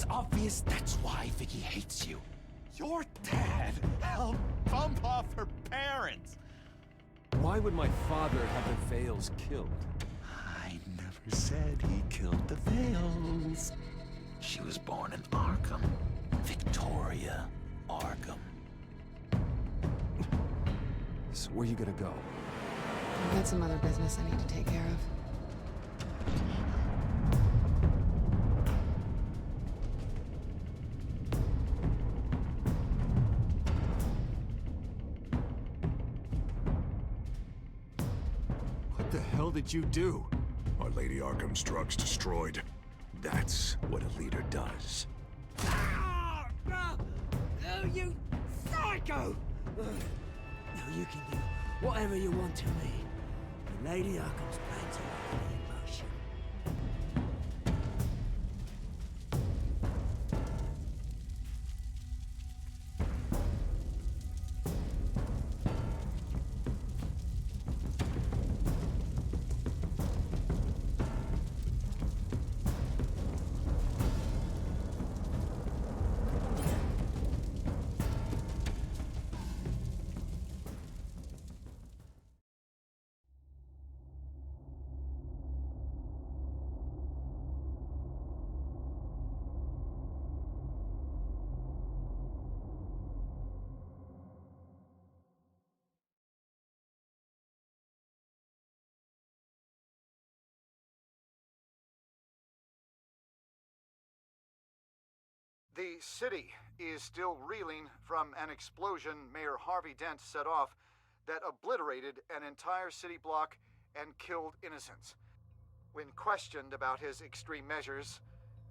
obvious that's why Vicky hates you. Your dad helped bump off her parents. Why would my father have the Vales killed? I never said he killed the Vales. She was born in Arkham. Victoria Arkham. So where you gonna go? I've got some other business I need to take care of. What the hell did you do? Our Lady Arkham's drugs destroyed. That's what a leader does. Oh, you psycho! Now you can do whatever you want to me. The Lady Arkham's plans are already in motion. The city is still reeling from an explosion Mayor Harvey Dent set off that obliterated an entire city block and killed innocents. When questioned about his extreme measures,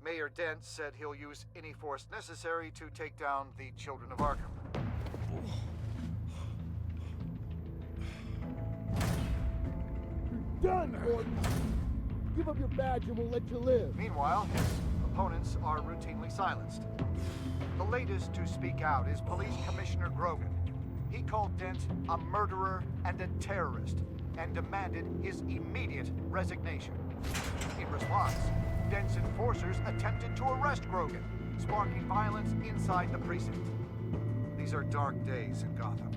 Mayor Dent said he'll use any force necessary to take down the Children of Arkham. You're done, Gordon! Give up your badge and we'll let you live. Meanwhile, his opponents are routinely silenced. The latest to speak out is Police Commissioner Grogan. He called Dent a murderer and a terrorist and demanded his immediate resignation. In response, Dent's enforcers attempted to arrest Grogan, sparking violence inside the precinct. These are dark days in Gotham.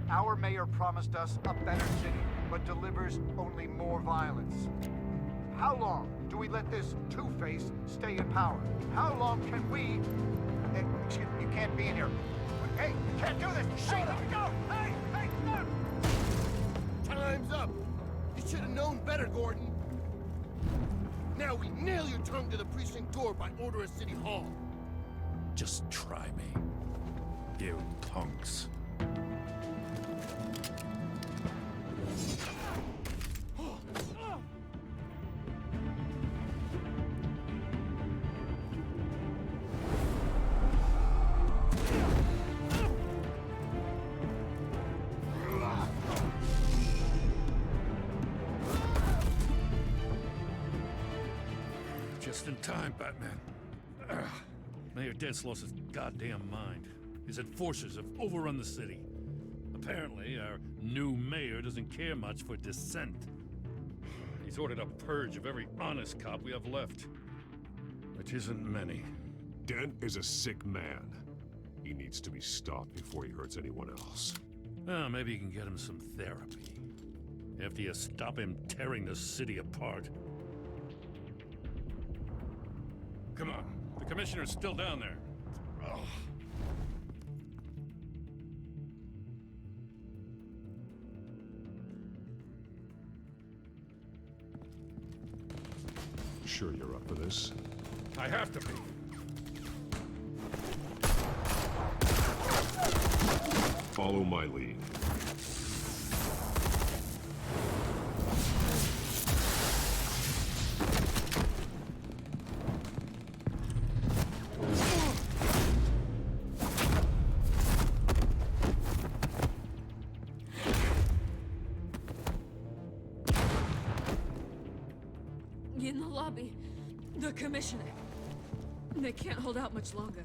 Our mayor promised us a better city, but delivers only more violence. How long do we let this Two-Face stay in power? How long can we... excuse me, you can't be in here. Hey, you can't do this! Shut up! Go! Hey, stop! Time's up! You should have known better, Gordon. Now we nail your tongue to the precinct door by order of City Hall. Just try me, you punks. Just in time, Batman. Mayor Dent's lost his goddamn mind. His enforcers have overrun the city. Apparently, our new mayor doesn't care much for dissent. He's ordered a purge of every honest cop we have left. Which isn't many. Dent is a sick man. He needs to be stopped before he hurts anyone else. Well, maybe you can get him some therapy. After you stop him tearing the city apart. Come on, the commissioner's still down there. Ugh. Sure you're up for this? I have to be. Follow my lead. In the lobby, the commissioner. They can't hold out much longer.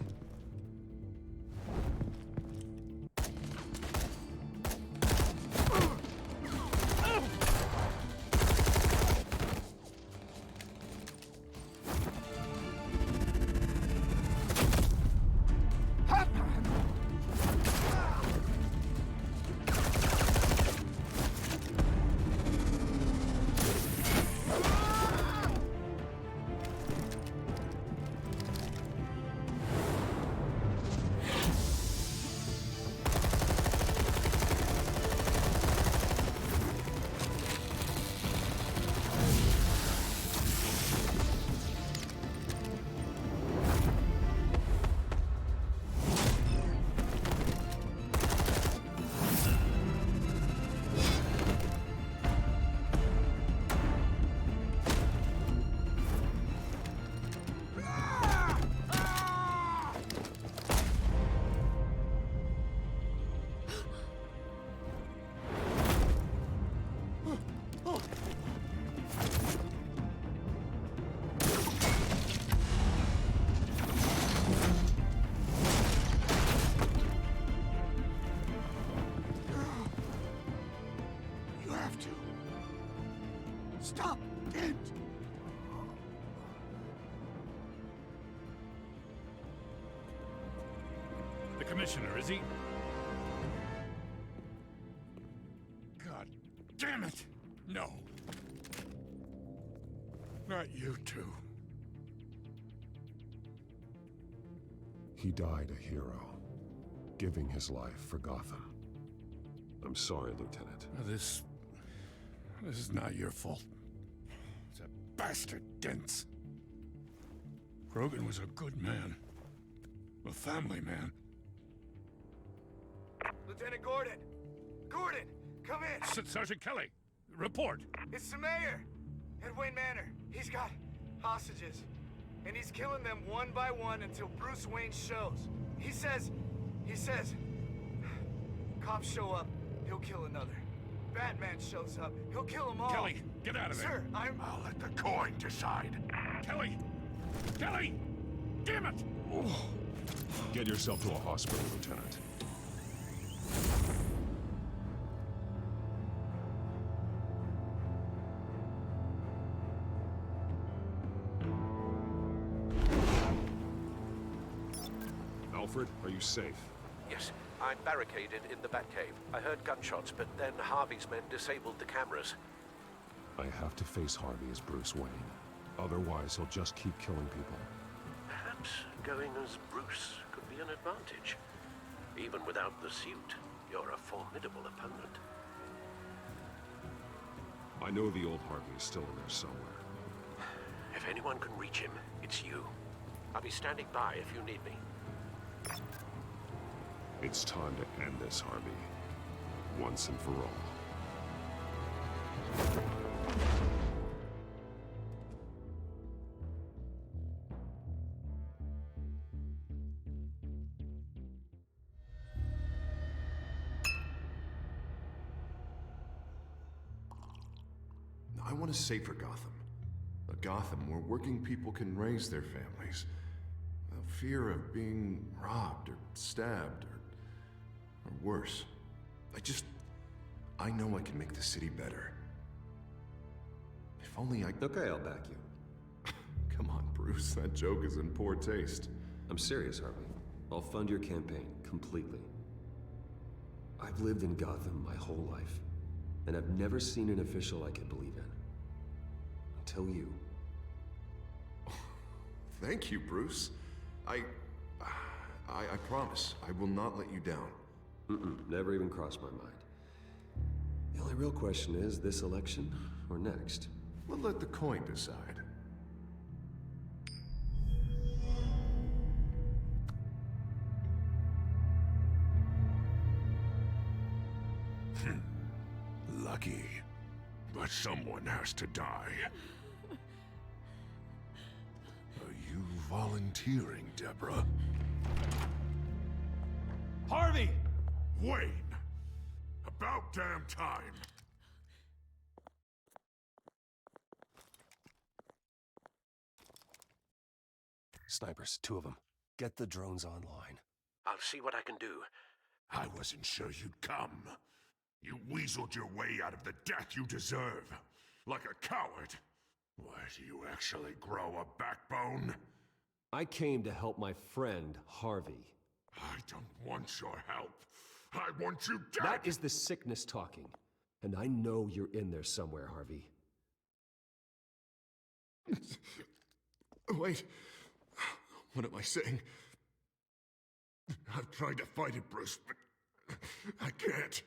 have to. Stop it! The commissioner, is he? God damn it! No. Not you two. He died a hero, giving his life for Gotham. I'm sorry, Lieutenant. This is not your fault. It's a bastard Dents. Grogan was a good man. A family man. Lieutenant Gordon! Gordon, come in! Sergeant Kelly, report. It's the mayor! At Wayne Manor. He's got hostages. And he's killing them one by one until Bruce Wayne shows. He says... Cops show up, he'll kill another. Batman shows up, he'll kill them all. Kelly, get out of there. Sir, I'll let the coin decide. Kelly! Kelly! Damn it! Get yourself to a hospital, Lieutenant. Alfred, are you safe? Yes, I'm barricaded in the Batcave. I heard gunshots, but then Harvey's men disabled the cameras. I have to face Harvey as Bruce Wayne. Otherwise, he'll just keep killing people. Perhaps going as Bruce could be an advantage. Even without the suit, you're a formidable opponent. I know the old Harvey is still in there somewhere. If anyone can reach him, it's you. I'll be standing by if you need me. It's time to end this, Harvey. Once and for all. I want a safer Gotham. A Gotham where working people can raise their families. Without fear of being robbed or stabbed or worse. I know I can make the city better. If only I... Okay, I'll back you. Come on, Bruce, that joke is in poor taste. I'm serious, Harvey. I'll fund your campaign, completely. I've lived in Gotham my whole life, and I've never seen an official I can believe in. Until you. Thank you, Bruce. I promise, I will not let you down. Never even crossed my mind. The only real question is, this election or next? We'll let the coin decide. Lucky. But someone has to die. Are you volunteering, Deborah? Harvey! Wayne! About damn time! Snipers, 2 of them. Get the drones online. I'll see what I can do. I wasn't sure you'd come. You weaseled your way out of the death you deserve. Like a coward. Why, do you actually grow a backbone? I came to help my friend, Harvey. I don't want your help. I want you dead! That is the sickness talking. And I know you're in there somewhere, Harvey. Wait. What am I saying? I've tried to fight it, Bruce, but I can't.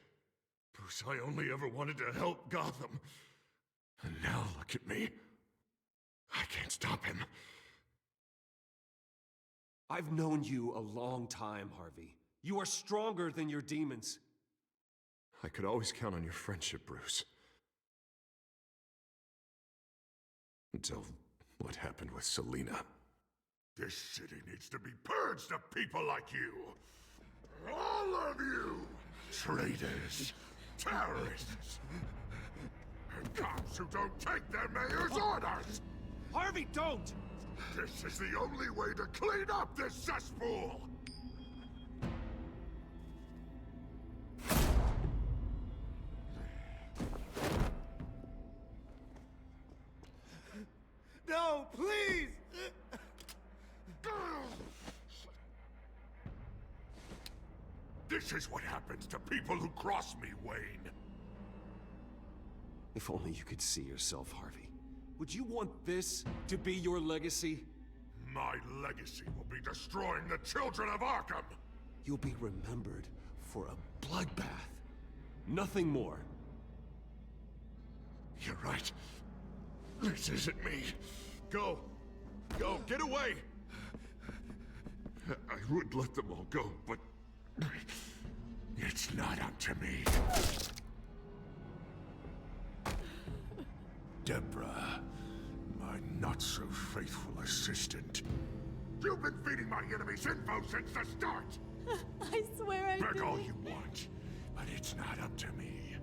Bruce, I only ever wanted to help Gotham. And now look at me. I can't stop him. I've known you a long time, Harvey. You are stronger than your demons. I could always count on your friendship, Bruce. Until what happened with Selina. This city needs to be purged of people like you. All of you! Traitors, terrorists, and cops who don't take their mayor's orders! Harvey, don't! This is the only way to clean up this cesspool! please! This is what happens to people who cross me, Wayne. If only you could see yourself, Harvey. Would you want this to be your legacy? My legacy will be destroying the children of Arkham! You'll be remembered for a bloodbath. Nothing more. You're right. This isn't me. Go. Go, get away! I would let them all go, but... it's not up to me. Deborah, my not-so-faithful assistant. You've been feeding my enemies info since the start! I swear I Beg did. all you want, but it's not up to me.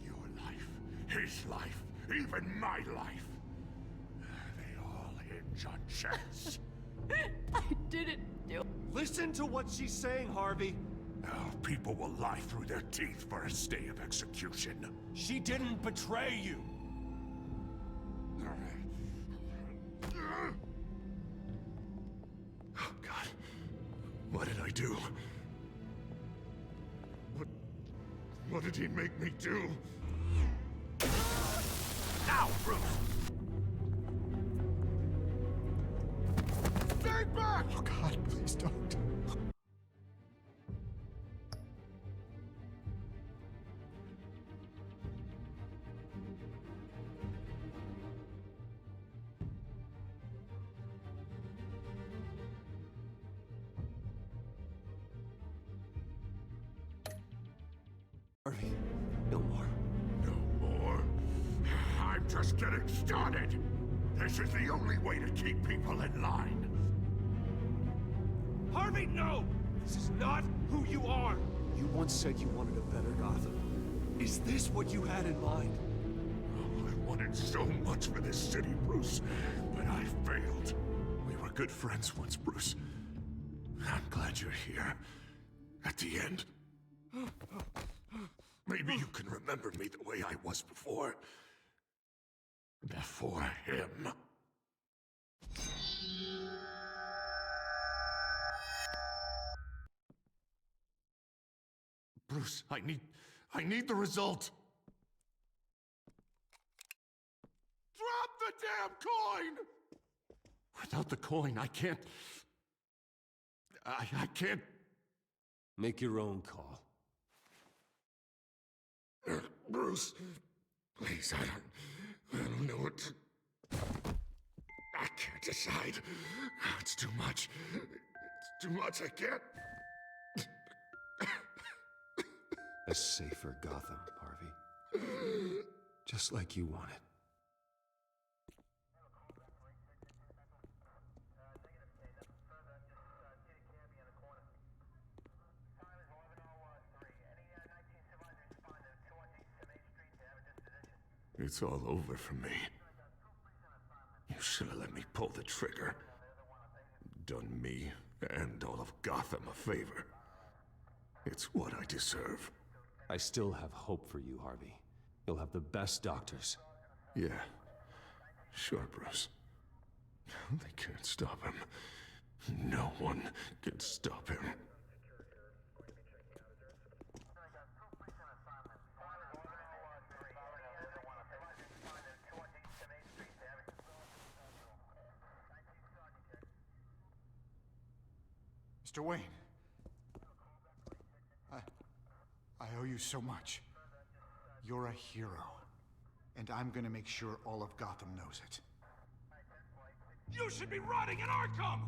Your life, his life, even my life. They all hinge on chance. I didn't do it. Listen to what she's saying, Harvey. Oh, people will lie through their teeth for a stay of execution. She didn't betray you. Oh, God. What did I do? What did he make me do? Now, Bruce! Stay back! Oh God, please don't. Harvey, no more. No more? I'm just getting started. This is the only way to keep people in line. Harvey, no! This is not who you are! You once said you wanted a better Gotham. Is this what you had in mind? Oh, I wanted so much for this city, Bruce, but I failed. We were good friends once, Bruce. I'm glad you're here. At the end. Maybe you can remember me the way I was before. Before him. Bruce, I need the result. Drop the damn coin! Without the coin, I can't... I can't... Make your own call. Bruce, please, I don't know what to... I can't decide. It's too much. It's too much, I can't... A safer Gotham, Harvey. Just like you wanted. It's all over for me. You should have let me pull the trigger. Done me and all of Gotham a favor. It's what I deserve. I still have hope for you, Harvey. You'll have the best doctors. Yeah. Sure, Bruce. They can't stop him. No one can stop him. Mr. Wayne. I owe you so much. You're a hero. And I'm gonna make sure all of Gotham knows it. You should be rotting in Arkham!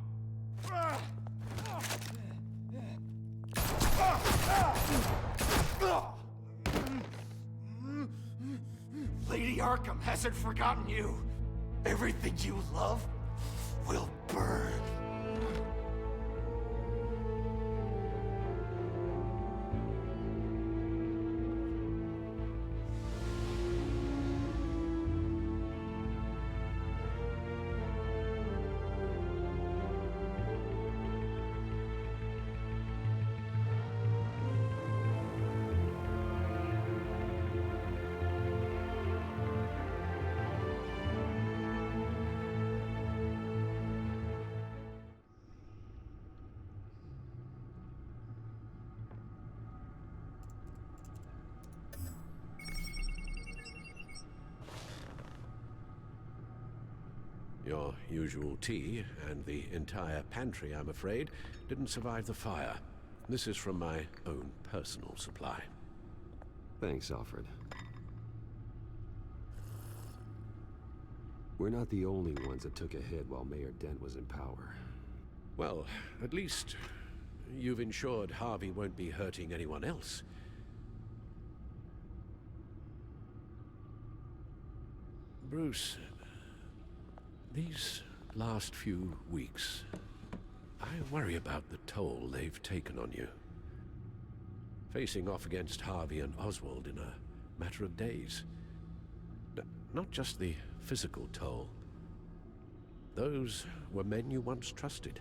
Lady Arkham hasn't forgotten you. Everything you love will burn. Your usual tea and the entire pantry, I'm afraid, didn't survive the fire. This is from my own personal supply. Thanks, Alfred. We're not the only ones that took a hit while Mayor Dent was in power. Well, at least you've ensured Harvey won't be hurting anyone else. Bruce, these last few weeks, I worry about the toll they've taken on you. Facing off against Harvey and Oswald in a matter of days. Not just the physical toll. Those were men you once trusted,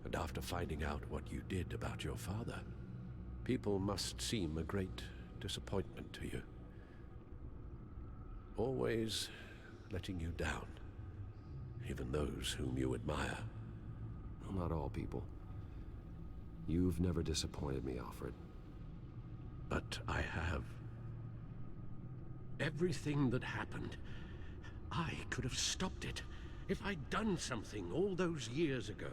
and after finding out what you did about your father, people must seem a great disappointment to you. Always letting you down, even those whom you admire. Well, not all people. You've never disappointed me, Alfred. But I have. Everything that happened, I could have stopped it if I'd done something all those years ago.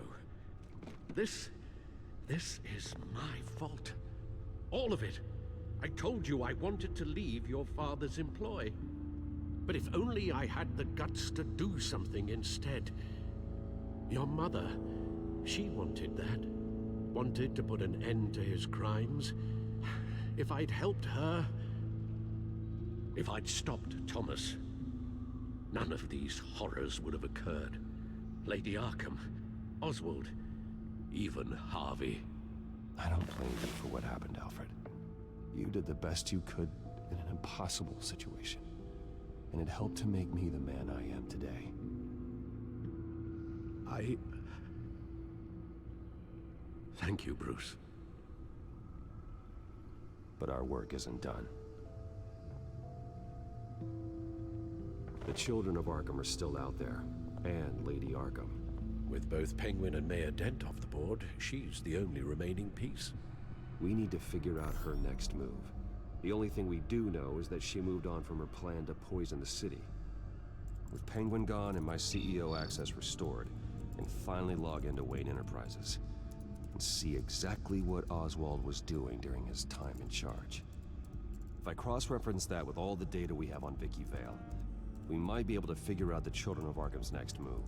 This is my fault. All of it. I told you I wanted to leave your father's employ. But if only I had the guts to do something instead. Your mother, she wanted that. Wanted to put an end to his crimes. If I'd helped her, if I'd stopped Thomas, none of these horrors would have occurred. Lady Arkham, Oswald, even Harvey. I don't blame you for what happened, Alfred. You did the best you could in an impossible situation. And it helped to make me the man I am today. Thank you, Bruce. But our work isn't done. The children of Arkham are still out there, and Lady Arkham. With both Penguin and Mayor Dent off the board, she's the only remaining piece. We need to figure out her next move. The only thing we do know is that she moved on from her plan to poison the city. With Penguin gone and my CEO access restored, I can finally log into Wayne Enterprises and see exactly what Oswald was doing during his time in charge. If I cross-reference that with all the data we have on Vicky Vale, we might be able to figure out the Children of Arkham's next move.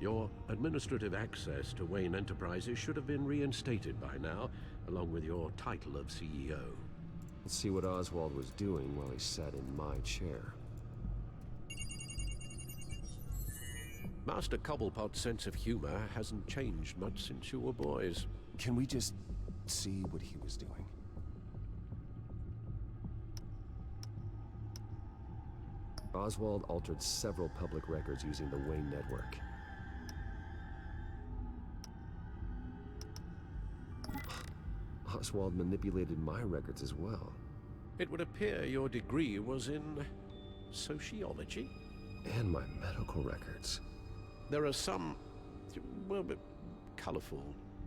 Your administrative access to Wayne Enterprises should have been reinstated by now, along with your title of CEO. Let's see what Oswald was doing while he sat in my chair. Master Cobblepot's sense of humor hasn't changed much since you were boys. Can we just see what he was doing? Oswald altered several public records using the Wayne network. Oswald manipulated my records as well. It would appear your degree was in sociology? And my medical records. There are some, well, colorful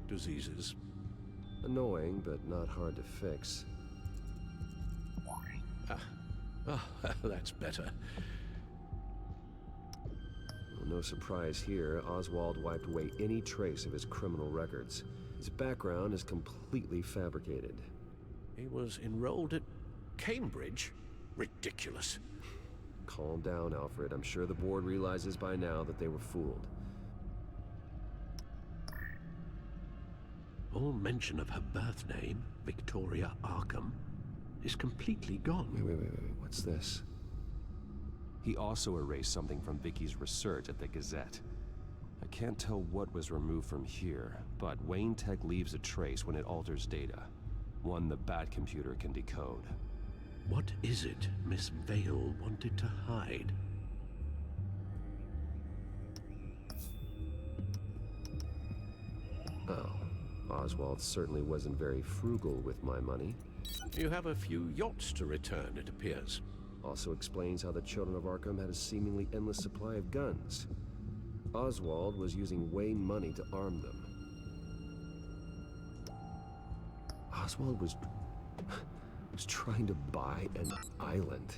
diseases. Annoying, but not hard to fix. That's better. Well, no surprise here, Oswald wiped away any trace of his criminal records. His background is completely fabricated. He was enrolled at Cambridge? Ridiculous. Calm down, Alfred. I'm sure the board realizes by now that they were fooled. All mention of her birth name, Victoria Arkham, is completely gone. Wait. What's this? He also erased something from Vicky's research at the Gazette. I can't tell what was removed from here, but Wayne Tech leaves a trace when it alters data. One the Bat computer can decode. What is it Miss Vale wanted to hide? Oh, Oswald certainly wasn't very frugal with my money. You have a few yachts to return, it appears. Also explains how the Children of Arkham had a seemingly endless supply of guns. Oswald was using Wayne money to arm them. Oswald was trying to buy an island.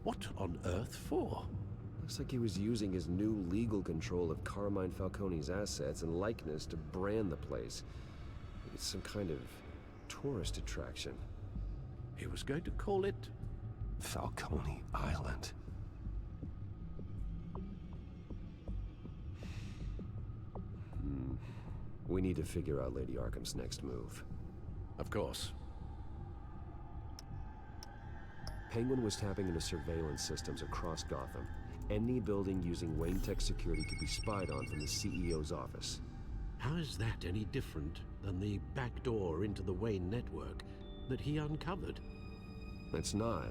What on earth for? Looks like he was using his new legal control of Carmine Falcone's assets and likeness to brand the place. It's some kind of tourist attraction. He was going to call it Falcone Island. We need to figure out Lady Arkham's next move. Of course. Penguin was tapping into surveillance systems across Gotham. Any building using Wayne Tech security could be spied on from the CEO's office. How is that any different than the back door into the Wayne network that he uncovered? It's not.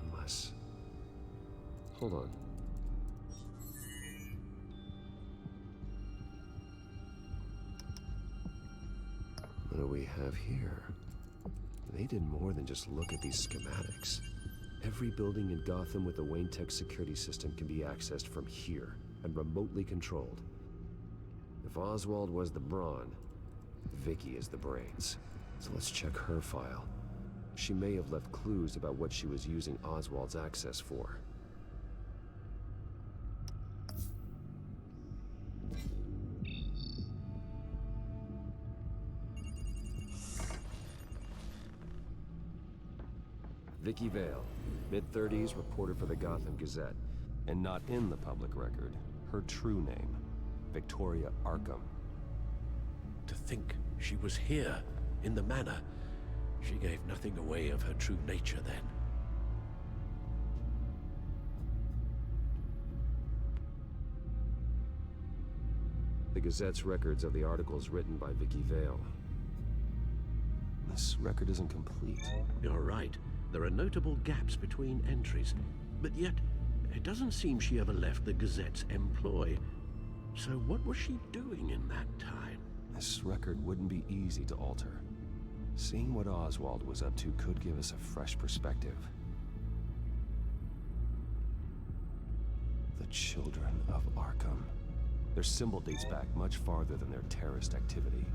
Unless... Hold on. What do we have here? They did more than just look at these schematics. Every building in Gotham with a Wayne Tech security system can be accessed from here and remotely controlled. If Oswald was the brawn, Vicky is the brains. So let's check her file. She may have left clues about what she was using Oswald's access for. Vicky Vale, mid-30s, reporter for the Gotham Gazette. And not in the public record, her true name, Victoria Arkham. To think she was here, in the manor. She gave nothing away of her true nature then. The Gazette's records of the articles written by Vicky Vale. This record isn't complete. You're right. There are notable gaps between entries, but yet it doesn't seem she ever left the Gazette's employ. So what was she doing in that time? This record wouldn't be easy to alter. Seeing what Oswald was up to could give us a fresh perspective. The Children of Arkham. Their symbol dates back much farther than their terrorist activity.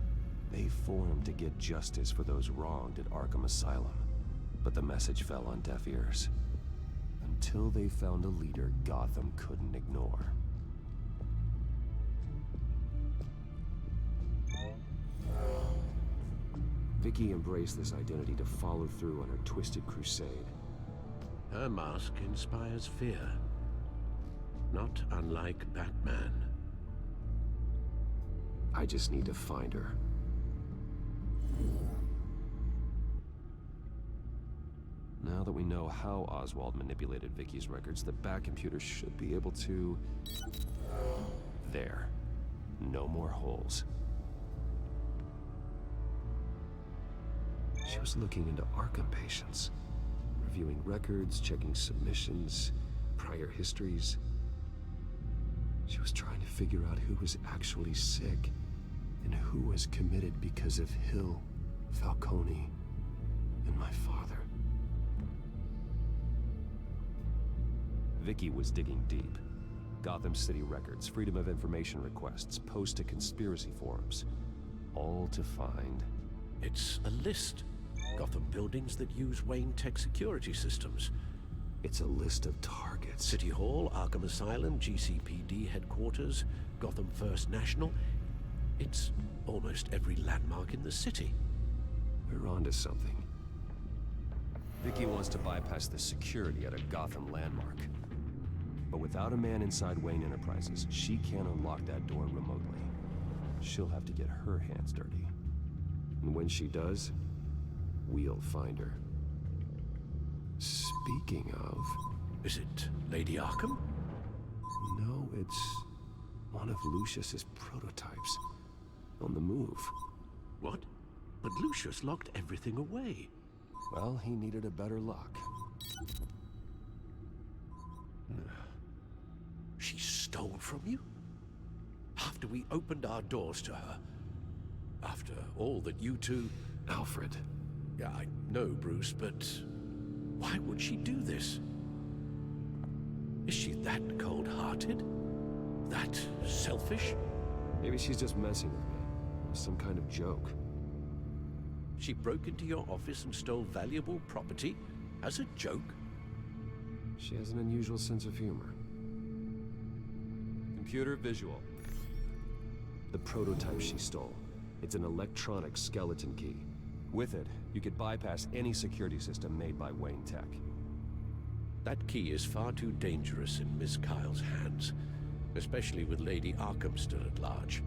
They formed to get justice for those wronged at Arkham Asylum. But the message fell on deaf ears. Until they found a leader Gotham couldn't ignore. Vicky embraced this identity to follow through on her twisted crusade. Her mask inspires fear. Not unlike Batman. I just need to find her. Now that we know how Oswald manipulated Vicky's records, the Bat computer should be able to... There. No more holes. She was looking into Arkham patients, reviewing records, checking submissions, prior histories. She was trying to figure out who was actually sick and who was committed because of Hill, Falcone, and my father. Vicky was digging deep. Gotham City records, Freedom of Information requests, posts to conspiracy forums. All to find... It's a list. Gotham buildings that use Wayne Tech security systems. It's a list of targets. City Hall, Arkham Asylum, GCPD headquarters, Gotham First National. It's almost every landmark in the city. We're onto something. Vicky wants to bypass the security at a Gotham landmark. But without a man inside Wayne Enterprises, she can't unlock that door remotely. She'll have to get her hands dirty. And when she does, we'll find her. Speaking of... Is it Lady Arkham? No, it's one of Lucius's prototypes. On the move. What? But Lucius locked everything away. Well, he needed a better lock. She stole from you? Half after we opened our doors to her. After all that you two... Alfred. Yeah, I know, Bruce, but why would she do this? Is she that cold-hearted? That selfish? Maybe she's just messing with me. Some kind of joke. She broke into your office and stole valuable property as a joke? She has an unusual sense of humor. Computer visual. The prototype she stole. It's an electronic skeleton key. With it, you could bypass any security system made by Wayne Tech. That key is far too dangerous in Miss Kyle's hands, especially with Lady Arkham still at large.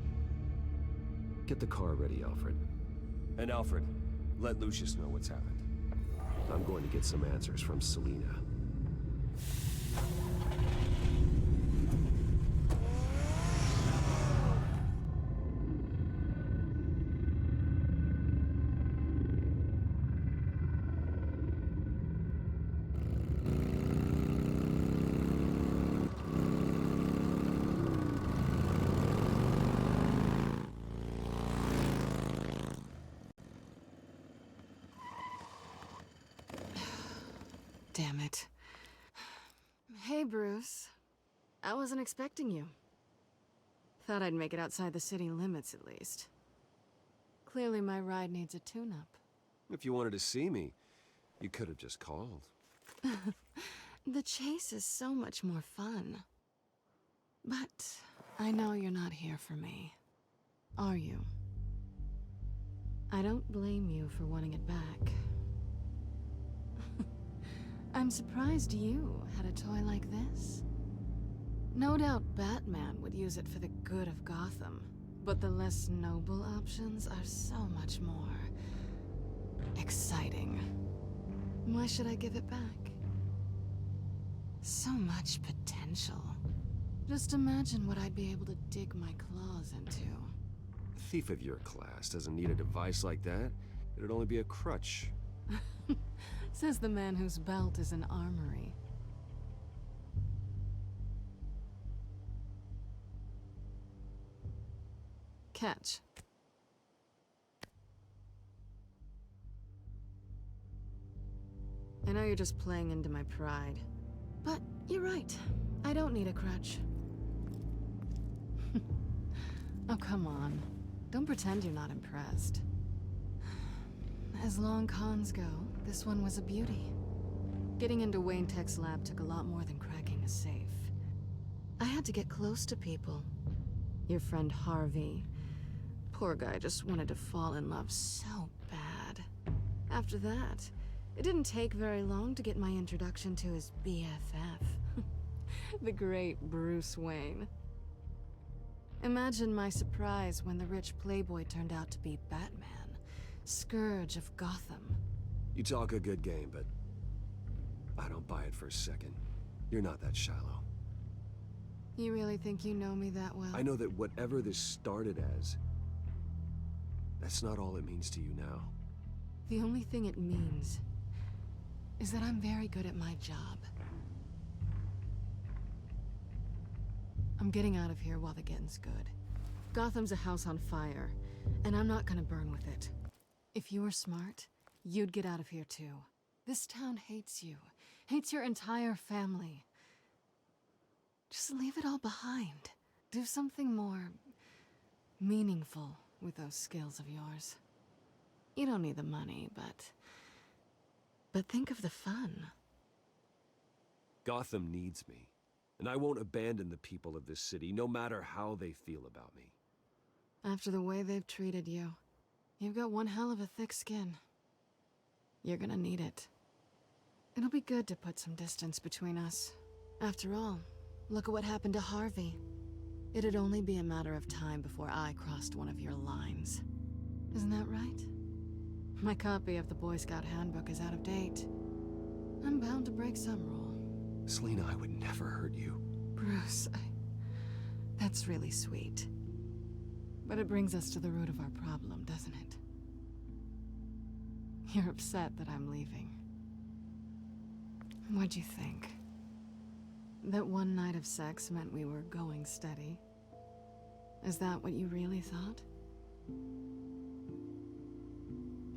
Get the car ready, Alfred. And Alfred, let Lucius know what's happened. I'm going to get some answers from Selina. Damn it. Hey, Bruce. I wasn't expecting you. Thought I'd make it outside the city limits, at least. Clearly my ride needs a tune-up. If you wanted to see me, you could have just called. The chase is so much more fun. But I know you're not here for me. Are you? I don't blame you for wanting it back. I'm surprised you had a toy like this. No doubt Batman would use it for the good of Gotham, but the less noble options are so much more exciting. Why should I give it back? So much potential. Just imagine what I'd be able to dig my claws into. A thief of your class doesn't need a device like that. It'd only be a crutch. Says the man whose belt is an armory. Catch. I know you're just playing into my pride, but you're right. I don't need a crutch. Oh, come on. Don't pretend you're not impressed. As long cons go, this one was a beauty. Getting into Wayne Tech's lab took a lot more than cracking a safe. I had to get close to people. Your friend Harvey. Poor guy just wanted to fall in love so bad. After that, it didn't take very long to get my introduction to his BFF. The great Bruce Wayne. Imagine my surprise when the rich playboy turned out to be Batman. Scourge of Gotham. You talk a good game, but I don't buy it for a second. You're not that shallow. You really think you know me that well? I know that whatever this started as, that's not all it means to you now. The only thing it means is that I'm very good at my job. I'm getting out of here while the getting's good. Gotham's a house on fire, and I'm not gonna burn with it. If you were smart, you'd get out of here too. This town hates you, hates your entire family. Just leave it all behind. Do something more meaningful with those skills of yours. You don't need the money, but think of the fun. Gotham needs me, and I won't abandon the people of this city, no matter how they feel about me. After the way they've treated you, you've got one hell of a thick skin. You're gonna need it. It'll be good to put some distance between us. After all, look at what happened to Harvey. It'd only be a matter of time before I crossed one of your lines. Isn't that right? My copy of the Boy Scout Handbook is out of date. I'm bound to break some rule. Selina, I would never hurt you. Bruce, that's really sweet. But it brings us to the root of our problem, doesn't it? You're upset that I'm leaving. What'd you think? That one night of sex meant we were going steady? Is that what you really thought?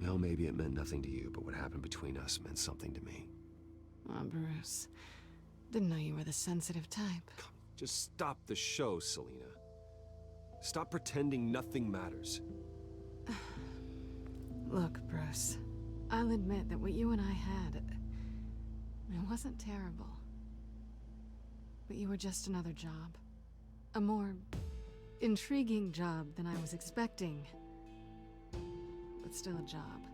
Well, maybe it meant nothing to you, but what happened between us meant something to me. Oh, Bruce. Didn't know you were the sensitive type. Just stop the show, Selina. Stop pretending nothing matters. Look, Bruce. I'll admit that what you and I had, it wasn't terrible. But you were just another job. A more intriguing job than I was expecting. But still a job.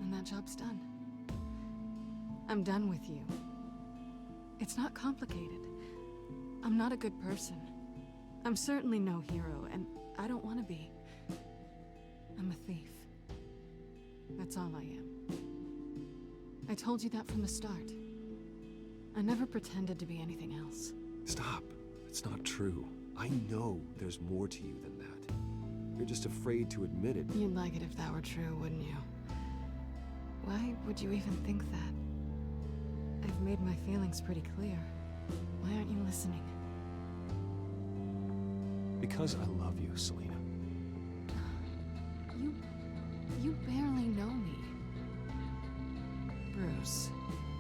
And that job's done. I'm done with you. It's not complicated. I'm not a good person. I'm certainly no hero, and I don't want to be. I'm a thief. That's all I am. I told you that from the start. I never pretended to be anything else. Stop. It's not true. I know there's more to you than that. You're just afraid to admit it. You'd like it if that were true, wouldn't you? Why would you even think that? I've made my feelings pretty clear. Why aren't you listening? Because I love you, Selina. You barely know me. Bruce,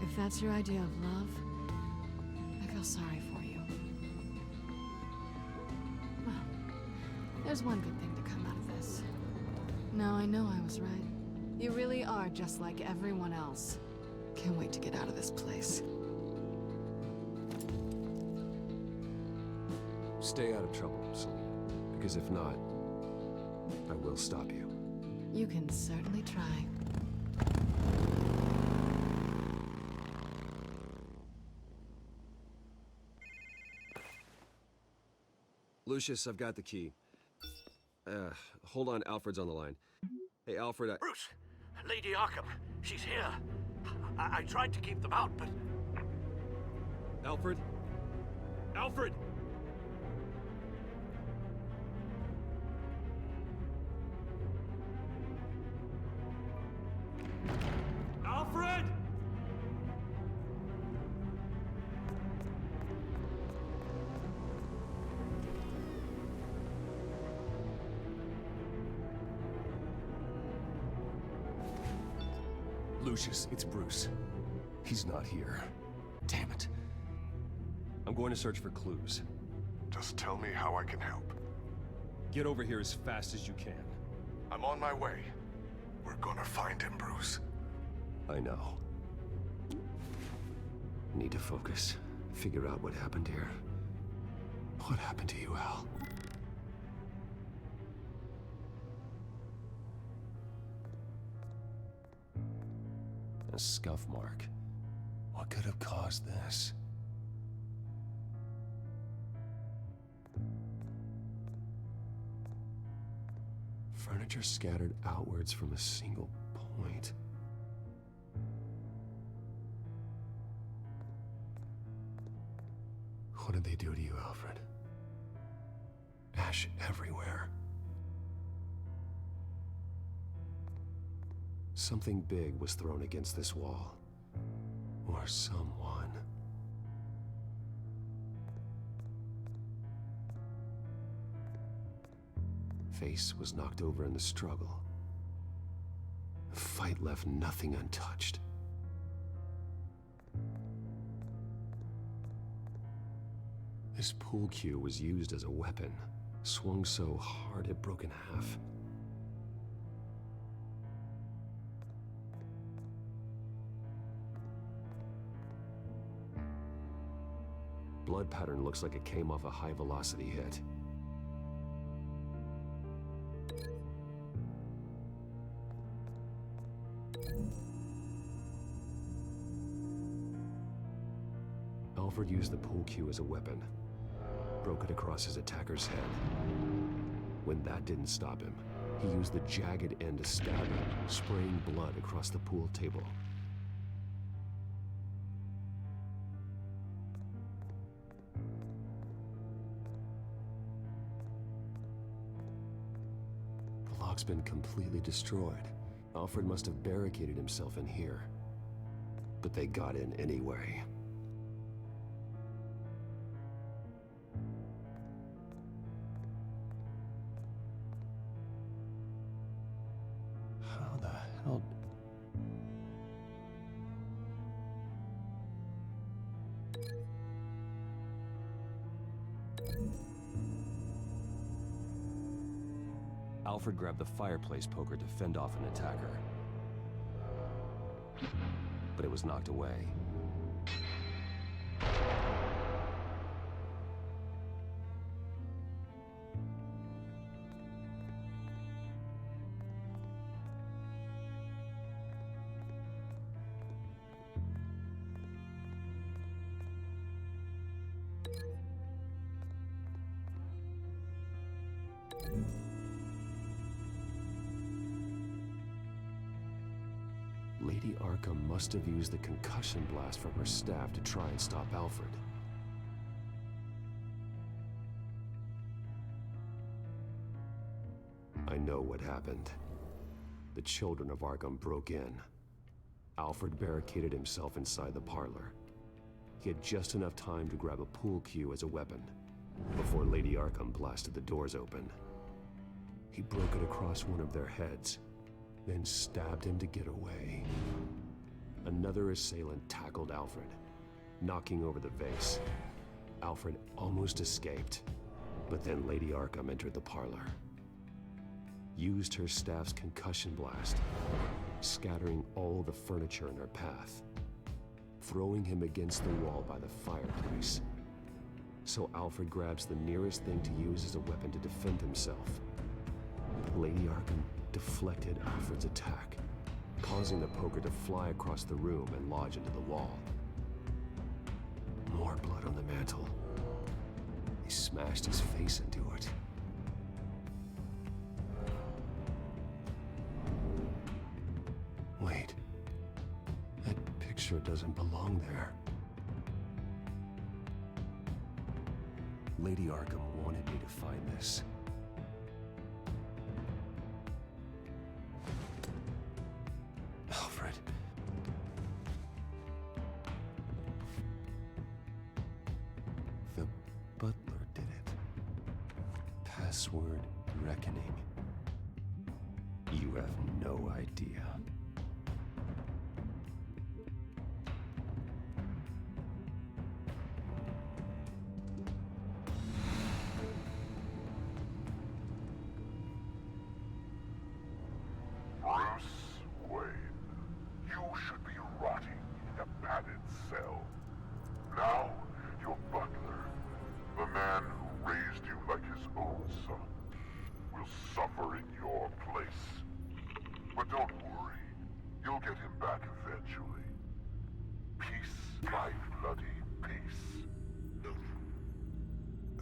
if that's your idea of love, I feel sorry for you. Well, there's one good thing to come out of this. Now I know I was right. You really are just like everyone else. Can't wait to get out of this place. Stay out of trouble, Selina. Because if not, I will stop you. You can certainly try. Lucius, I've got the key. Hold on, Alfred's on the line. Hey, Alfred, Bruce! Lady Arkham, she's here. I tried to keep them out, but... Alfred? Alfred! Alfred! Lucius, it's Bruce. He's not here. Damn it. I'm going to search for clues. Just tell me how I can help. Get over here as fast as you can. I'm on my way. We're gonna find him, Bruce. I know. Need to focus. Figure out what happened here. What happened to you, Al? A scuff mark. What could have caused this? Furniture scattered outwards from a single point. What did they do to you, Alfred? Ash everywhere. Something big was thrown against this wall. Or someone. Face was knocked over in the struggle. The fight left nothing untouched. This pool cue was used as a weapon, swung so hard it broke in half. Blood pattern looks like it came off a high-velocity hit. Alfred used the pool cue as a weapon. Broke it across his attacker's head. When that didn't stop him, he used the jagged end to stab him, spraying blood across the pool table. The lock's been completely destroyed. Alfred must have barricaded himself in here. But they got in anyway. Alfred grabbed the fireplace poker to fend off an attacker. But it was knocked away. Lady Arkham must have used the concussion blast from her staff to try and stop Alfred. I know what happened. The children of Arkham broke in. Alfred barricaded himself inside the parlor. He had just enough time to grab a pool cue as a weapon before Lady Arkham blasted the doors open. He broke it across one of their heads, then stabbed him to get away. Another assailant tackled Alfred, knocking over the vase. Alfred almost escaped, but then Lady Arkham entered the parlor. Used her staff's concussion blast, scattering all the furniture in her path, throwing him against the wall by the fireplace. So Alfred grabs the nearest thing to use as a weapon to defend himself. Lady Arkham deflected Alfred's attack, causing the poker to fly across the room and lodge into the wall. More blood on the mantle. He smashed his face into it. Wait. That picture doesn't belong there. Lady Arkham wanted me to find this. Alfred. The butler did it. Password reckoning. You have no idea.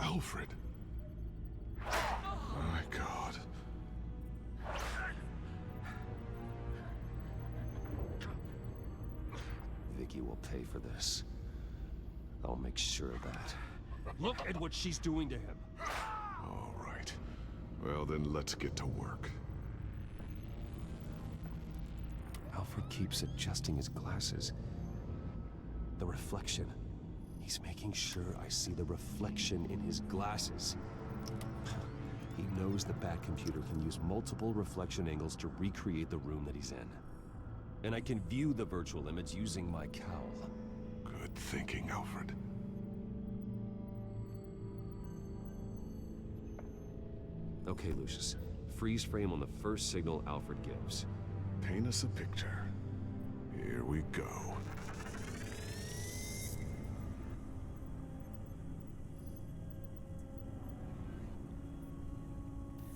Alfred. My God. Vicky will pay for this. I'll make sure of that. Look at what she's doing to him. All right. Well, then let's get to work. Alfred keeps adjusting his glasses. The reflection. He's making sure I see the reflection in his glasses. He knows the Batcomputer can use multiple reflection angles to recreate the room that he's in. And I can view the virtual image using my cowl. Good thinking, Alfred. Okay, Lucius. Freeze frame on the first signal Alfred gives. Paint us a picture. Here we go.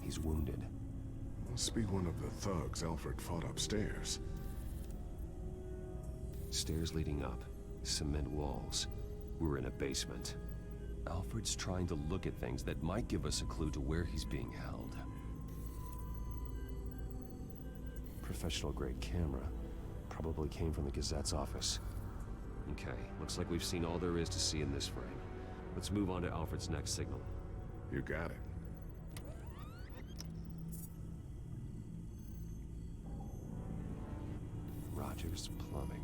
He's wounded. Must be one of the thugs Alfred fought upstairs. Stairs leading up. Cement walls. We're in a basement. Alfred's trying to look at things that might give us a clue to where he's being held. Professional-grade camera. Probably came from the Gazette's office. Okay, looks like we've seen all there is to see in this frame. Let's move on to Alfred's next signal. You got it. Rogers Plumbing.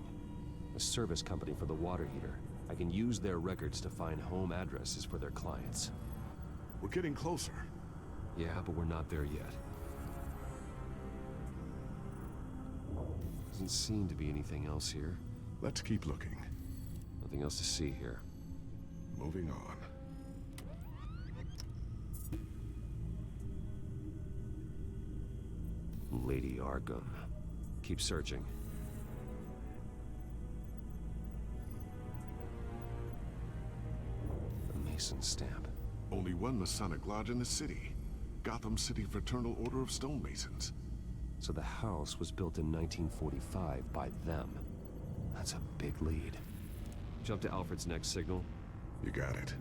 A service company for the water heater. I can use their records to find home addresses for their clients. We're getting closer. Yeah, but we're not there yet. Doesn't seem to be anything else here. Let's keep looking. Nothing else to see here. Moving on. Lady Arkham. Keep searching. A Mason stamp. Only one Masonic lodge in the city. Gotham City Fraternal Order of Stonemasons. So the house was built in 1945 by them. That's a big lead. Jump to Alfred's next signal. You got it.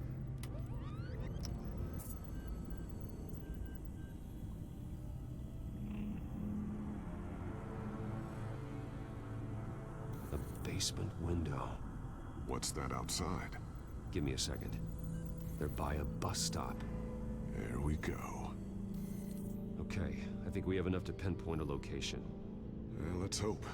A basement window. What's that outside? Give me a second. They're by a bus stop. There we go. Okay, I think we have enough to pinpoint a location. Let's hope.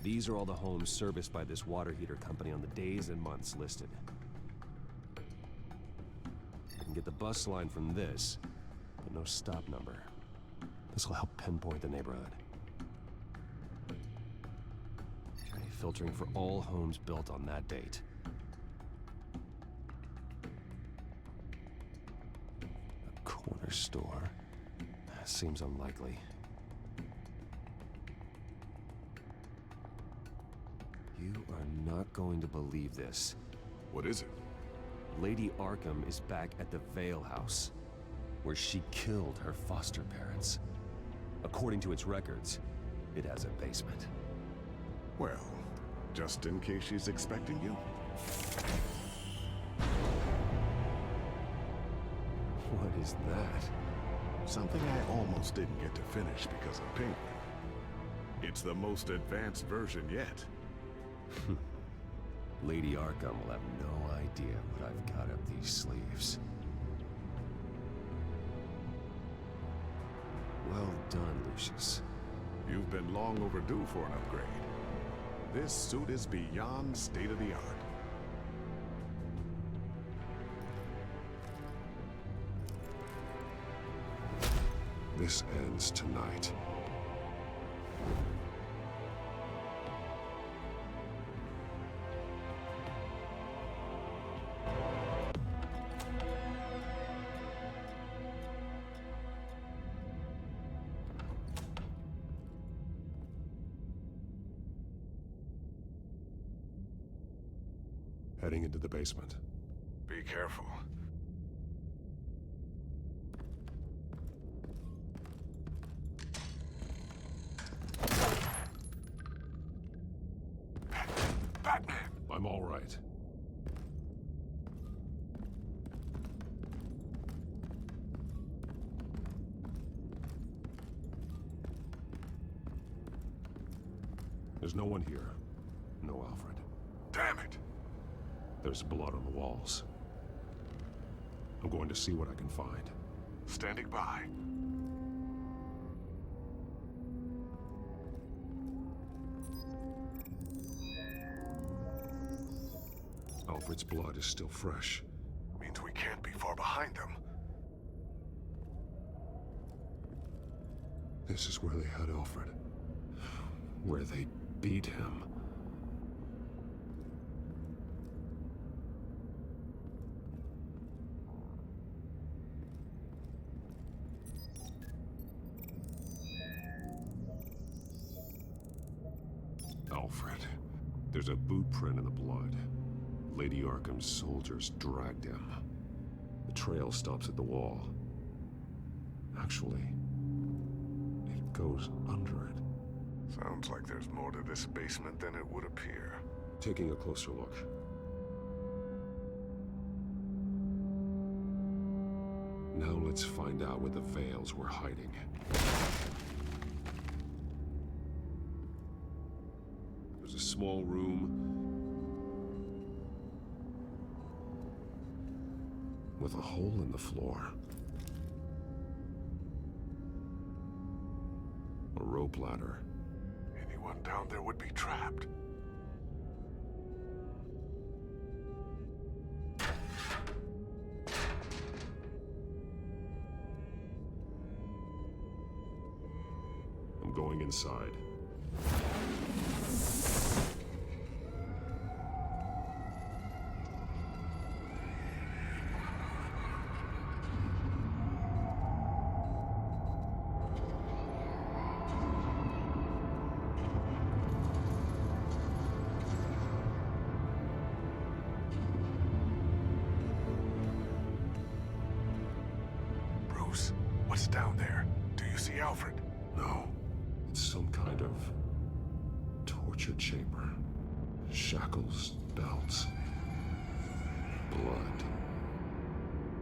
These are all the homes serviced by this water heater company on the days and months listed. I can get the bus line from this, but no stop number. This will help pinpoint the neighborhood. Okay, filtering for all homes built on that date. A corner store? That seems unlikely. You are not going to believe this. What is it? Lady Arkham is back at the Vale House, where she killed her foster parents. According to its records, it has a basement. Well, just in case she's expecting you. What is that? Something I almost didn't get to finish because of Penguin. It's the most advanced version yet. Lady Arkham will have no idea what I've got up these sleeves. Well done, Lucius. You've been long overdue for an upgrade. This suit is beyond state-of-the-art. This ends tonight. Heading into the basement. Be careful. Batman! I'm all right. There's no one here. No Alfred. Damn it! There's blood on the walls. I'm going to see what I can find. Standing by. Alfred's blood is still fresh. Means we can't be far behind them. This is where they had Alfred. Where they beat him. Alfred. There's a boot print in the blood. Lady Arkham's soldiers dragged him. The trail stops at the wall. Actually, it goes under it. Sounds like there's more to this basement than it would appear. Taking a closer look. Now let's find out where the Veils were hiding. There's a small room with a hole in the floor. A rope ladder. Anyone down there would be trapped. inside. Bruce, what's down there? Do you see Alfred? No. It's some kind of torture chamber. Shackles, belts, blood.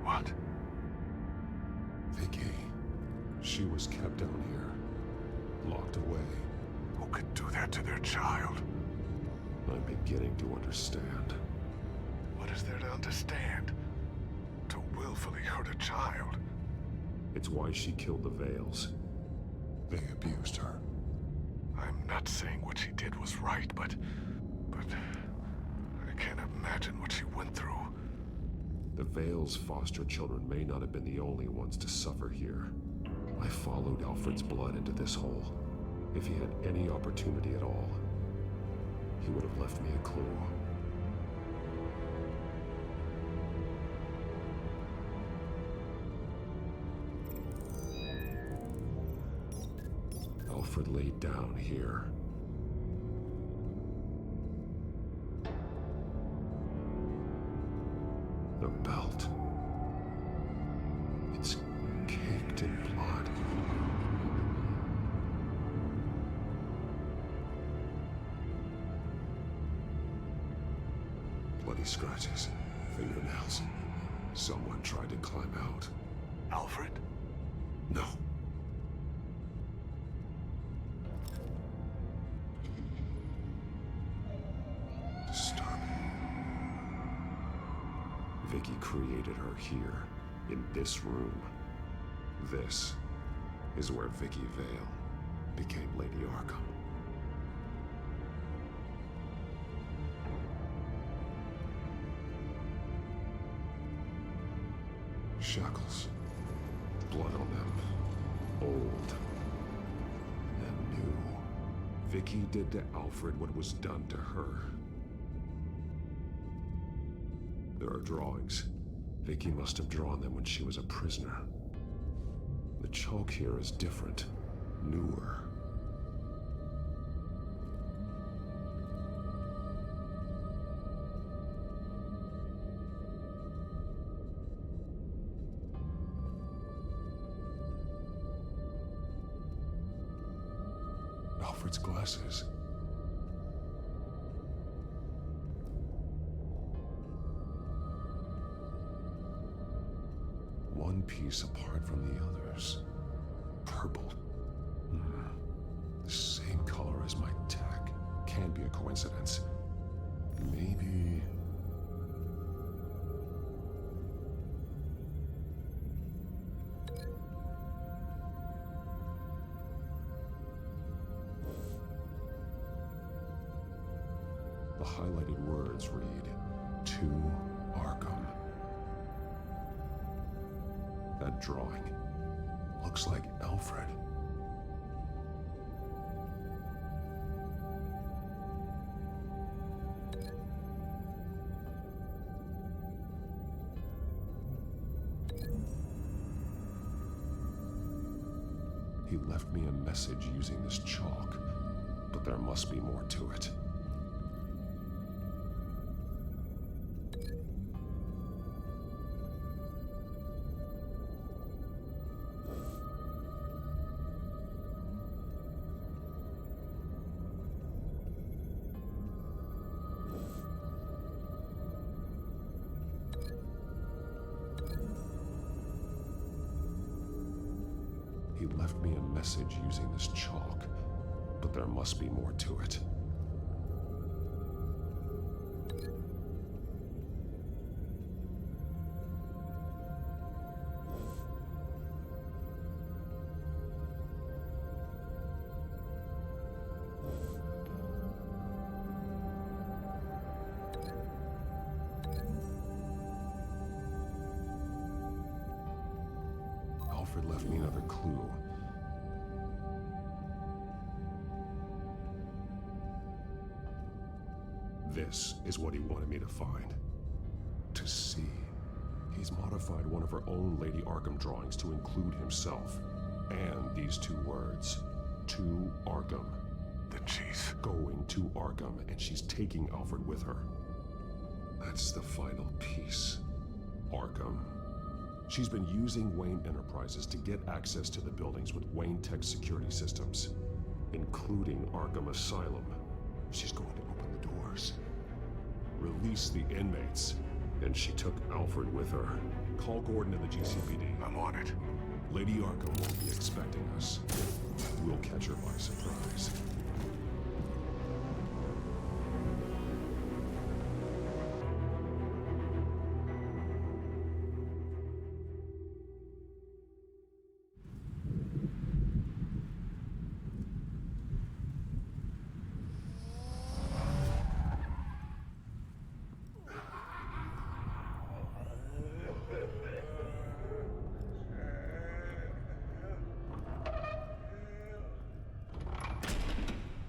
What? Vicky. She was kept down here, locked away. Who could do that to their child? I'm beginning to understand. What is there to understand? To willfully hurt a child? It's why she killed the Veils. They abused her. I'm not saying what she did was right, but I can't imagine what she went through. The Veils' foster children may not have been the only ones to suffer here. I followed Alfred's blood into this hole. If he had any opportunity at all, he would have left me a clue. Alfred laid down here. The belt. It's caked in blood. Bloody scratches, fingernails. Someone tried to climb out. Alfred? No. Vicky created her here, in this room. This is where Vicky Vale became Lady Arkham. Shackles. Blood on them. Old. And new. Vicky did to Alfred what was done to her. There are drawings. Vicky must have drawn them when she was a prisoner. The chalk here is different, newer. Alfred's glasses. One piece apart from the others. Purple. The same color as my tech. Can't be a coincidence. Maybe... The highlighted words read, "To Arkham." That drawing looks like Alfred. He left me a message using this chalk, but there must be more to it. He left me a message using this chalk, but there must be more to it. Alfred left me another clue. This is what he wanted me to find. To see. He's modified one of her own Lady Arkham drawings to include himself. And these two words. To Arkham. Then she's going to Arkham, and she's taking Alfred with her. That's the final piece. Arkham. She's been using Wayne Enterprises to get access to the buildings with Wayne Tech security systems, including Arkham Asylum. She's going to open the doors, release the inmates, and she took Alfred with her. Call Gordon and the GCPD. I'm on it. Lady Arkham won't be expecting us. We'll catch her by surprise.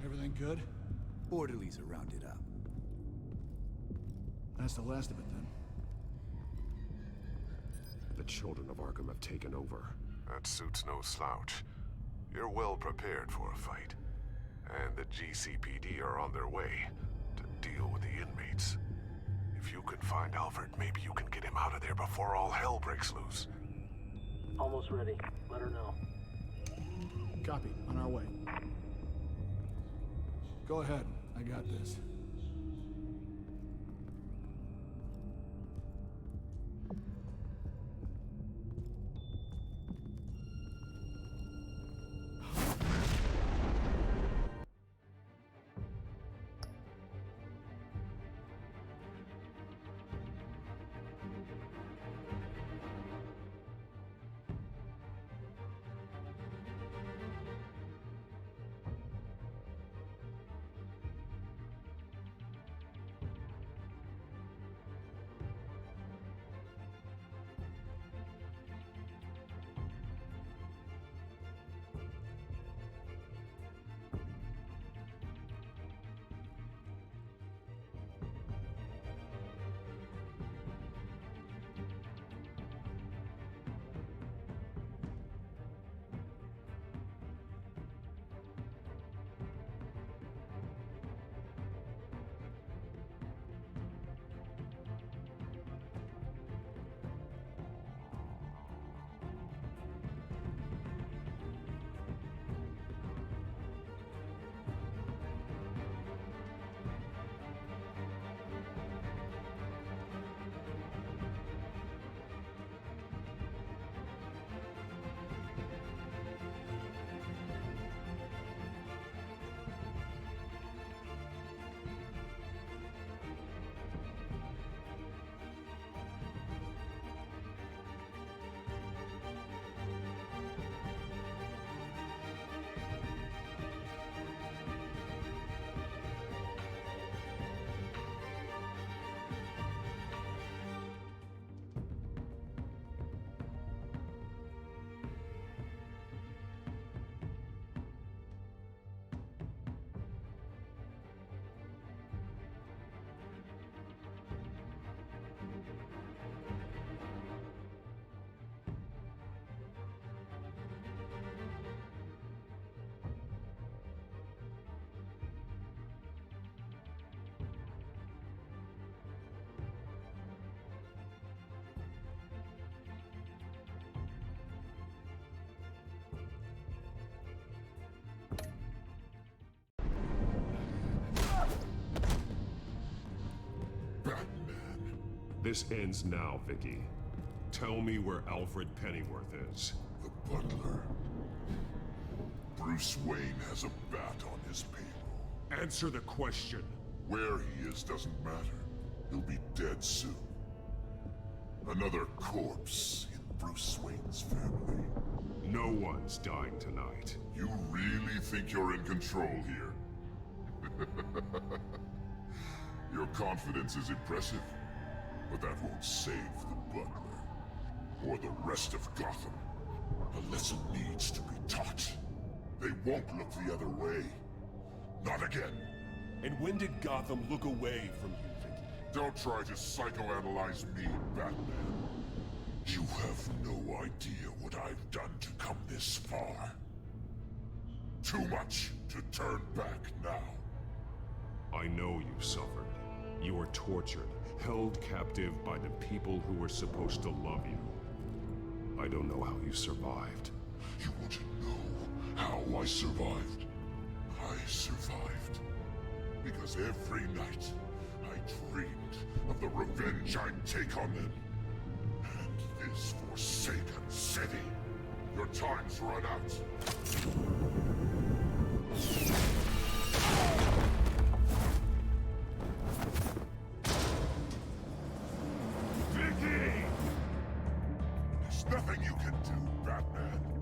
Everything good? Orderlies are rounded up. That's the last of it, then. The children of Arkham have taken over. That suit's no slouch. You're well prepared for a fight. And the GCPD are on their way to deal with the inmates. If you can find Alfred, maybe you can get him out of there before all hell breaks loose. Almost ready. Let her know. Copy. On our way. Go ahead. I got this. This ends now, Vicky. Tell me where Alfred Pennyworth is. The butler. Bruce Wayne has a bat on his payroll. Answer the question. Where he is doesn't matter. He'll be dead soon. Another corpse in Bruce Wayne's family. No one's dying tonight. You really think you're in control here? Your confidence is impressive, but that won't save the butler, or the rest of Gotham. A lesson needs to be taught. They won't look the other way. Not again. And when did Gotham look away from you, Vicky? Don't try to psychoanalyze me, Batman. You have no idea what I've done to come this far. Too much to turn back now. I know you suffered. You were tortured, held captive by the people who were supposed to love you. I don't know how you survived. You want to know how I survived? I survived because every night I dreamed of the revenge I'd take on them. And this forsaken city. Your time's run out. Vicky! There's nothing you can do, Batman.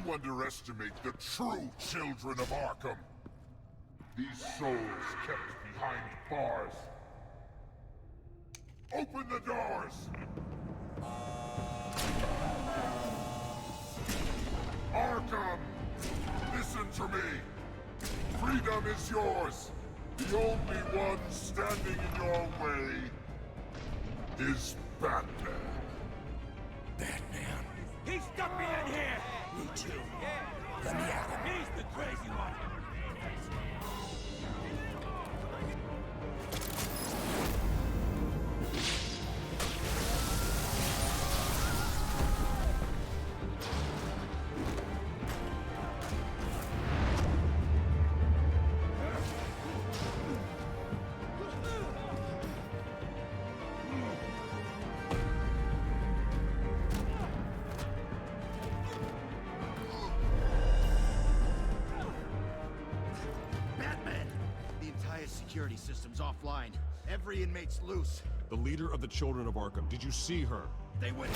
You underestimate the true children of Arkham. These souls kept behind bars. Open the doors! Arkham! Listen to me! Freedom is yours! The only one standing in your way is Batman. Batman. He stuck me in here! Me too. Let me at him. He's the crazy one. Security system's offline. Every inmate's loose. The leader of the Children of Arkham, did you see her? They went.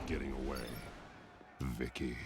Getting away, Vicky.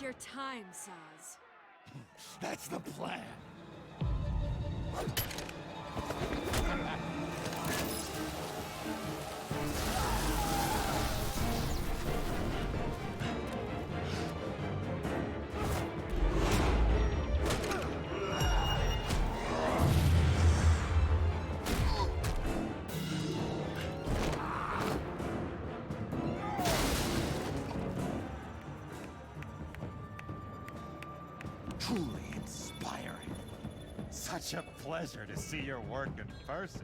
your time, Saz. That's the plan. Truly inspiring. Such a pleasure to see your work in person.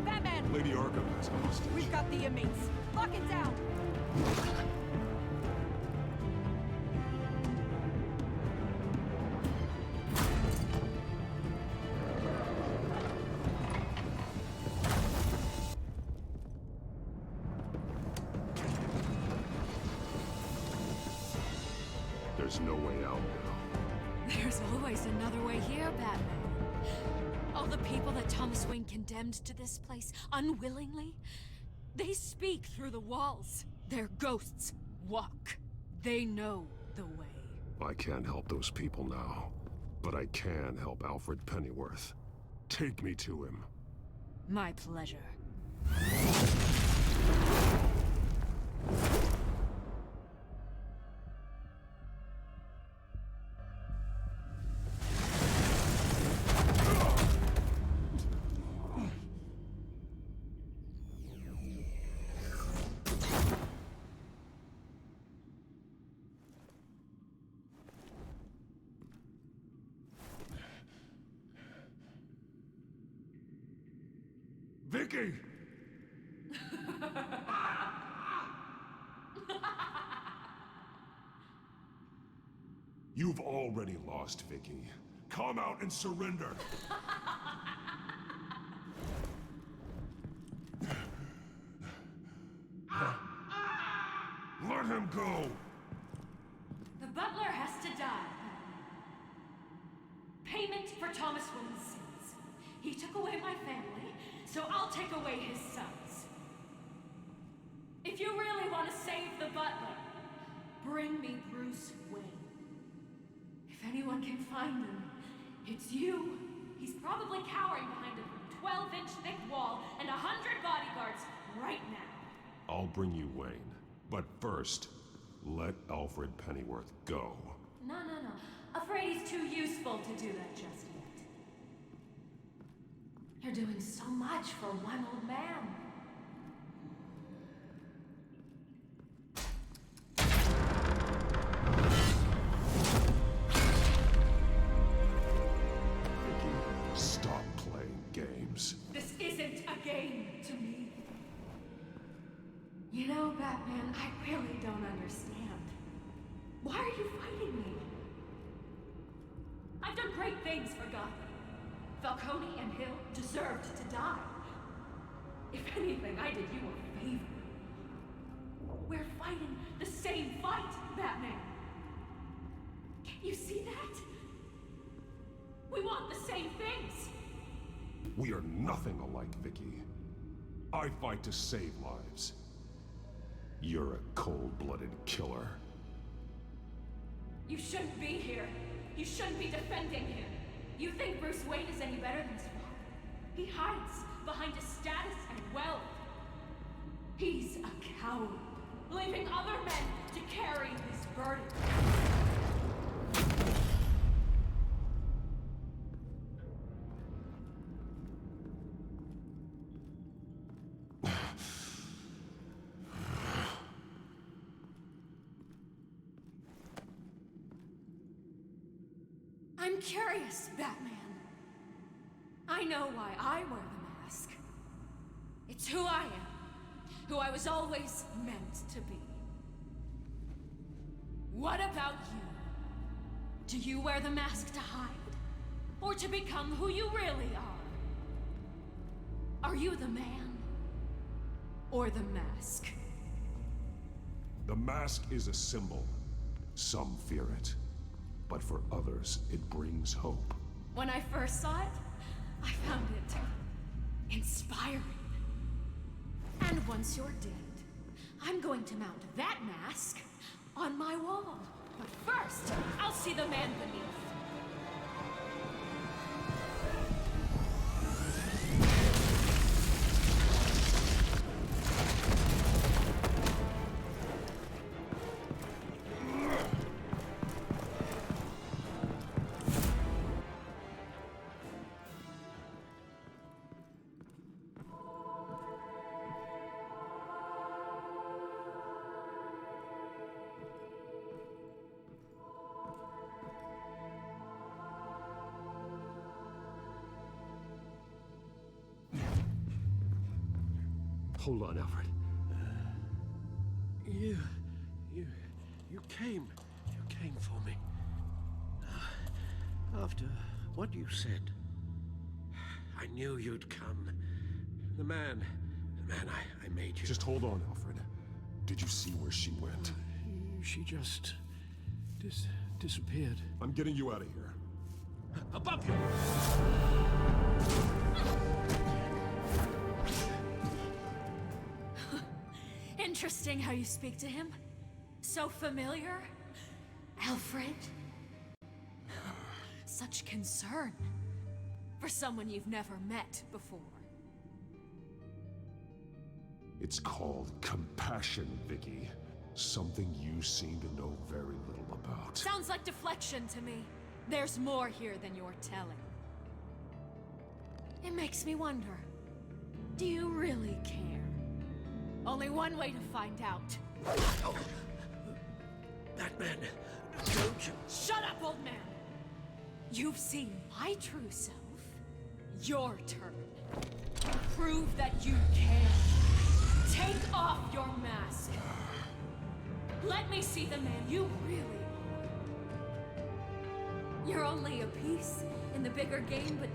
Batman! Lady Arkham has a hostage. We've got the inmates. Lock it down! There's no way out now. There's always another way here, Batman. All the people that Thomas Wayne condemned to this place unwillingly, they speak through the walls. Their ghosts walk. They know the way. I can't help those people now, but I can help Alfred Pennyworth. Take me to him. My pleasure. Vicky! You've already lost, Vicky. Come out and surrender! Let him go! The butler has to die. Payment for Thomas Wayne's sins. He took away my family, so I'll take away his sons. If you really want to save the butler, bring me Bruce Wayne. If anyone can find him, it's you. He's probably cowering behind a 12-inch thick wall and 100 bodyguards right now. I'll bring you Wayne. But first, let Alfred Pennyworth go. No. Afraid he's too useful to do that just yet. You're doing so much for one old man. Vicky, stop playing games. This isn't a game to me. You know, Batman, I really don't understand. Why are you fighting me? I've done great things for Gotham. Falcone and Hill deserved to die. If anything, I did you a favor. We're fighting the same fight, Batman. Can't you see that? We want the same things. We are nothing alike, Vicky. I fight to save lives. You're a cold-blooded killer. You shouldn't be here. You shouldn't be defending him. You think Bruce Wayne is any better than his father? He hides behind his status and wealth. He's a coward, leaving other men to carry his burden. I'm curious, Batman. I know why I wear the mask. It's who I am. Who I was always meant to be. What about you? Do you wear the mask to hide? Or to become who you really are? Are you the man? Or the mask? The mask is a symbol. Some fear it. But for others, it brings hope. When I first saw it, I found it inspiring. And once you're dead, I'm going to mount that mask on my wall. But first, I'll see the man beneath. Hold on, Alfred. You came for me. After what you said, I knew you'd come. The man I made you. Just hold on, Alfred. Did you see where she went? She just disappeared. I'm getting you out of here. Above you! Interesting how you speak to him. So familiar. Alfred. Such concern for someone you've never met before. It's called compassion, Vicky. Something you seem to know very little about. Sounds like deflection to me. There's more here than you're telling. It makes me wonder, do you really care? Only one way to find out. Oh. Batman, don't you... Shut up, old man! You've seen my true self. Your turn. Prove that you care. Take off your mask. Let me see the man you really are. You're only a piece in the bigger game, but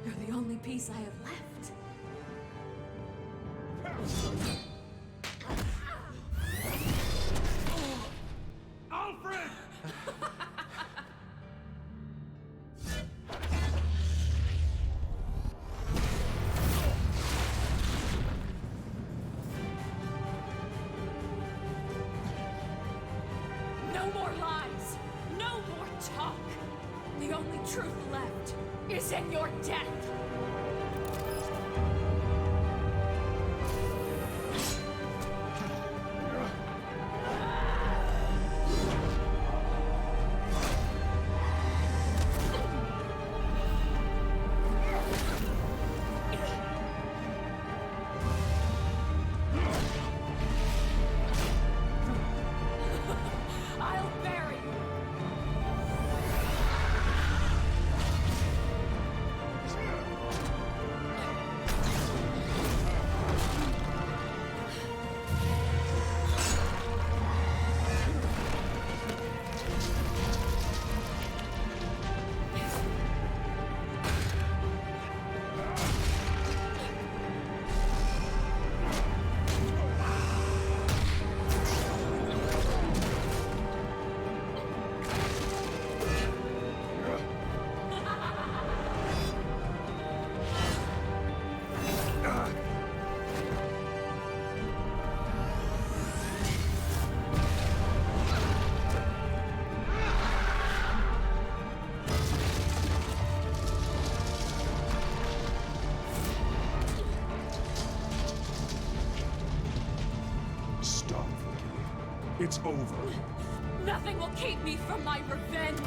you're the only piece I have left. Alfred! No more lies! No more talk! The only truth left is in your death! It's over. Nothing will keep me from my revenge!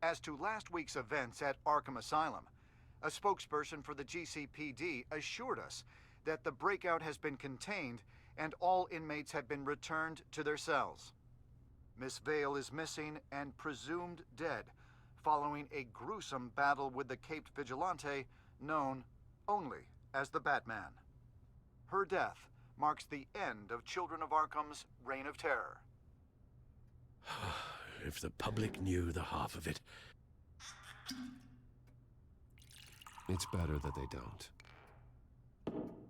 As to last week's events at Arkham Asylum, a spokesperson for the GCPD assured us that the breakout has been contained and all inmates have been returned to their cells. Miss Vale is missing and presumed dead, following a gruesome battle with the caped vigilante known only as the Batman. Her death marks the end of Children of Arkham's reign of terror. If the public knew the half of it. It's better that they don't.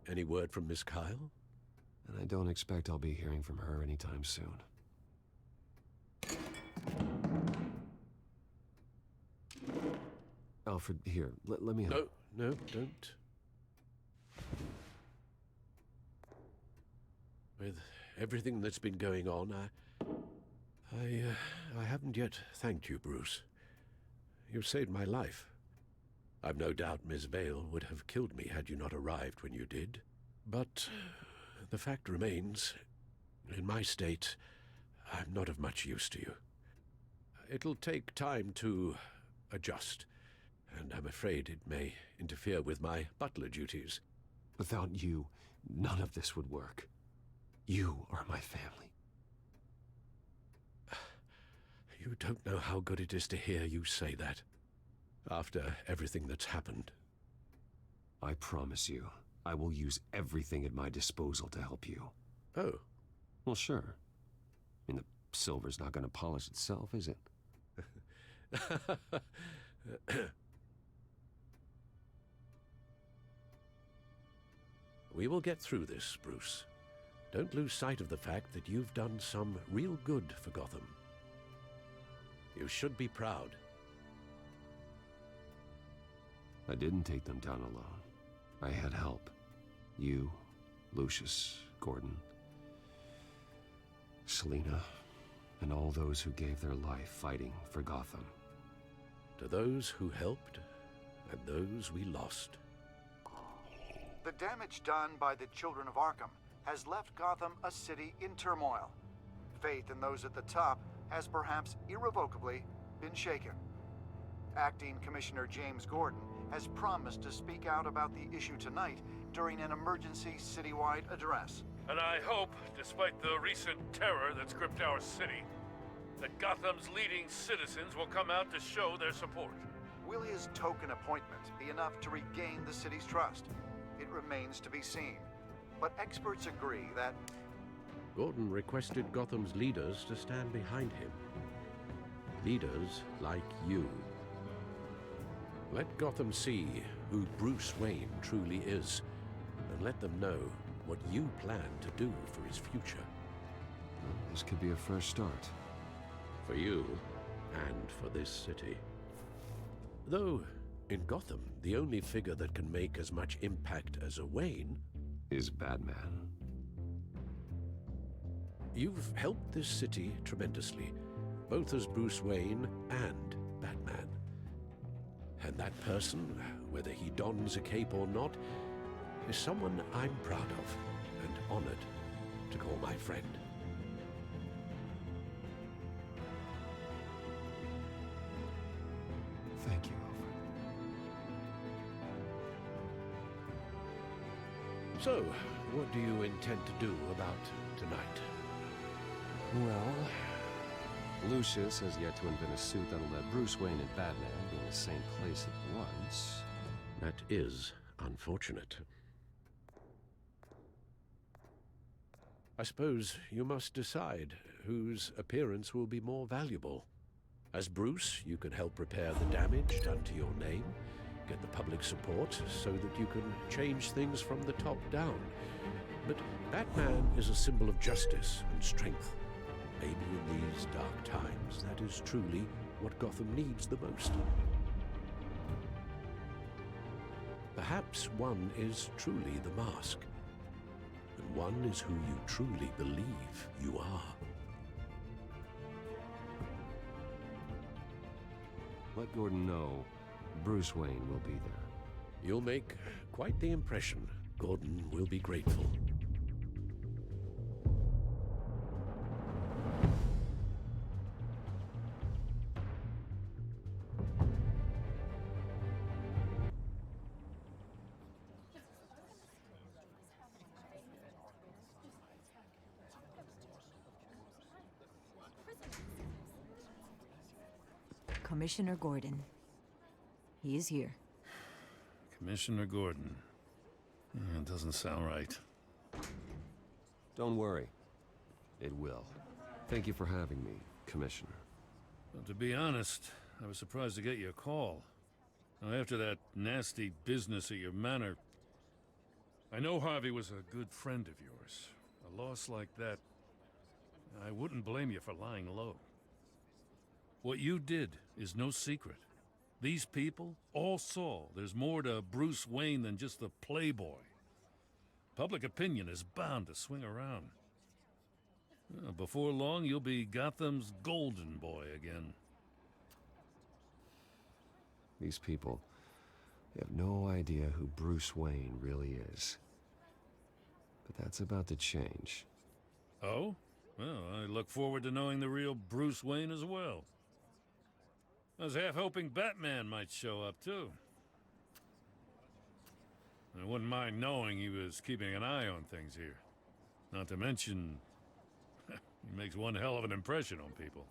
Any word from Miss Kyle? And I don't expect I'll be hearing from her anytime soon. Alfred, here, let me help. No, don't. With everything that's been going on, I haven't yet thanked you, Bruce. You saved my life. I've no doubt Miss Vale would have killed me had you not arrived when you did. But the fact remains, in my state, I'm not of much use to you. It'll take time to adjust, and I'm afraid it may interfere with my butler duties. Without you, none of this would work. You are my family. You don't know how good it is to hear you say that, after everything that's happened. I promise you, I will use everything at my disposal to help you. Oh. Well, sure. I mean, the silver's not going to polish itself, is it? We will get through this, Bruce. Don't lose sight of the fact that you've done some real good for Gotham. You should be proud. I didn't take them down alone. I had help. You, Lucius, Gordon, Selina, and all those who gave their life fighting for Gotham. To those who helped, and those we lost. The damage done by the Children of Arkham has left Gotham a city in turmoil. Faith in those at the top has perhaps irrevocably been shaken. Acting Commissioner James Gordon has promised to speak out about the issue tonight during an emergency citywide address. And I hope, despite the recent terror that's gripped our city, that Gotham's leading citizens will come out to show their support. Will his token appointment be enough to regain the city's trust? It remains to be seen. But experts agree that Gordon requested Gotham's leaders to stand behind him. Leaders like you. Let Gotham see who Bruce Wayne truly is, and let them know what you plan to do for his future. This could be a fresh start. For you, and for this city. Though, in Gotham, the only figure that can make as much impact as a Wayne is Batman. You've helped this city tremendously, both as Bruce Wayne and Batman. And that person, whether he dons a cape or not, is someone I'm proud of and honored to call my friend. Thank you, Alfred. So, what do you intend to do about tonight? Well, Lucius has yet to invent a suit that'll let Bruce Wayne and Batman be in the same place at once. That is unfortunate. I suppose you must decide whose appearance will be more valuable. As Bruce, you can help repair the damage done to your name, get the public support so that you can change things from the top down. But Batman is a symbol of justice and strength. Maybe in these dark times, that is truly what Gotham needs the most. Perhaps one is truly the mask, and one is who you truly believe you are. Let Gordon know Bruce Wayne will be there. You'll make quite the impression. Gordon will be grateful. Commissioner Gordon. He is here. Commissioner Gordon. It doesn't sound right. Don't worry. It will. Thank you for having me, Commissioner. Well, to be honest, I was surprised to get your call. Now, after that nasty business at your manor, I know Harvey was a good friend of yours. A loss like that, I wouldn't blame you for lying low. What you did is no secret. These people all saw there's more to Bruce Wayne than just the playboy. Public opinion is bound to swing around. Before long, you'll be Gotham's golden boy again. These people, they have no idea who Bruce Wayne really is. But that's about to change. Oh? Well, I look forward to knowing the real Bruce Wayne as well. I was half hoping Batman might show up, too. I wouldn't mind knowing he was keeping an eye on things here. Not to mention, he makes one hell of an impression on people.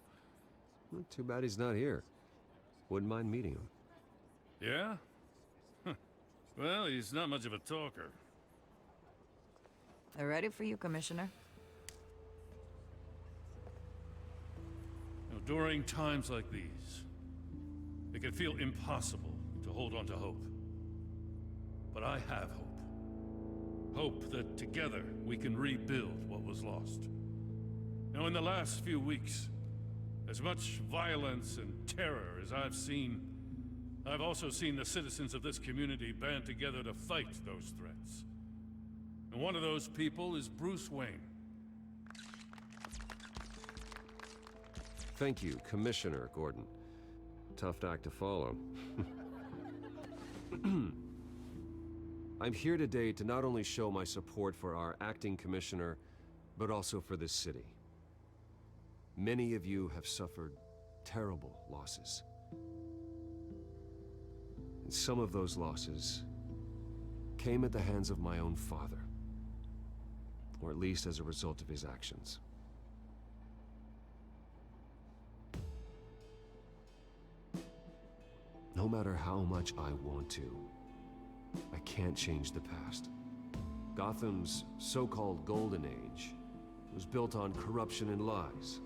Well, too bad he's not here. Wouldn't mind meeting him. Yeah? Well, he's not much of a talker. They're ready for you, Commissioner. During times like these, it can feel impossible to hold on to hope. But I have hope. Hope that together we can rebuild what was lost. Now, in the last few weeks, as much violence and terror as I've seen, I've also seen the citizens of this community band together to fight those threats. And one of those people is Bruce Wayne. Thank you, Commissioner Gordon. Tough act to follow. I'm here today to not only show my support for our acting commissioner, but also for this city. Many of you have suffered terrible losses. And some of those losses came at the hands of my own father, or at least as a result of his actions. No matter how much I want to, I can't change the past. Gotham's so-called Golden Age was built on corruption and lies.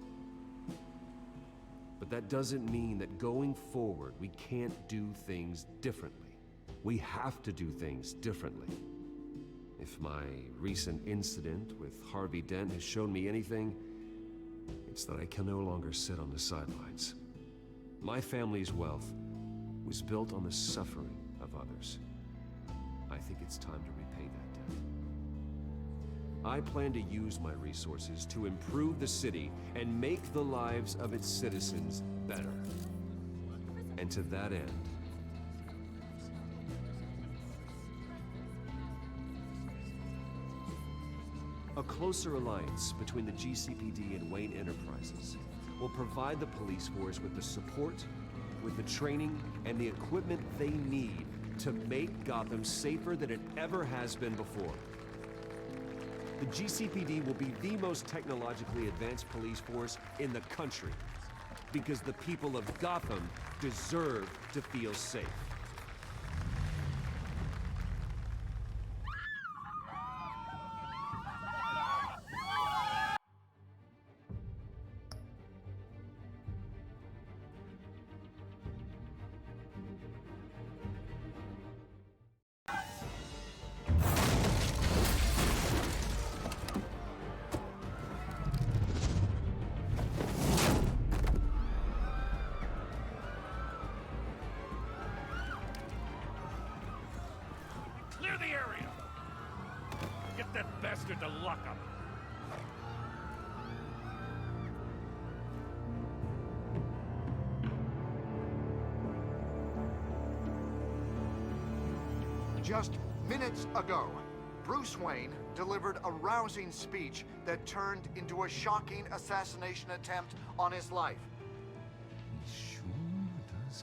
But that doesn't mean that going forward, we can't do things differently. We have to do things differently. If my recent incident with Harvey Dent has shown me anything, it's that I can no longer sit on the sidelines. My family's wealth was built on the suffering of others. I think it's time to repay that debt. I plan to use my resources to improve the city and make the lives of its citizens better. And to that end, a closer alliance between the GCPD and Wayne Enterprises will provide the police force with the support, with the training, and the equipment they need to make Gotham safer than it ever has been before. The GCPD will be the most technologically advanced police force in the country, because the people of Gotham deserve to feel safe. Clear the area! Get that bastard to lockup! Just minutes ago, Bruce Wayne delivered a rousing speech that turned into a shocking assassination attempt on his life. He sure does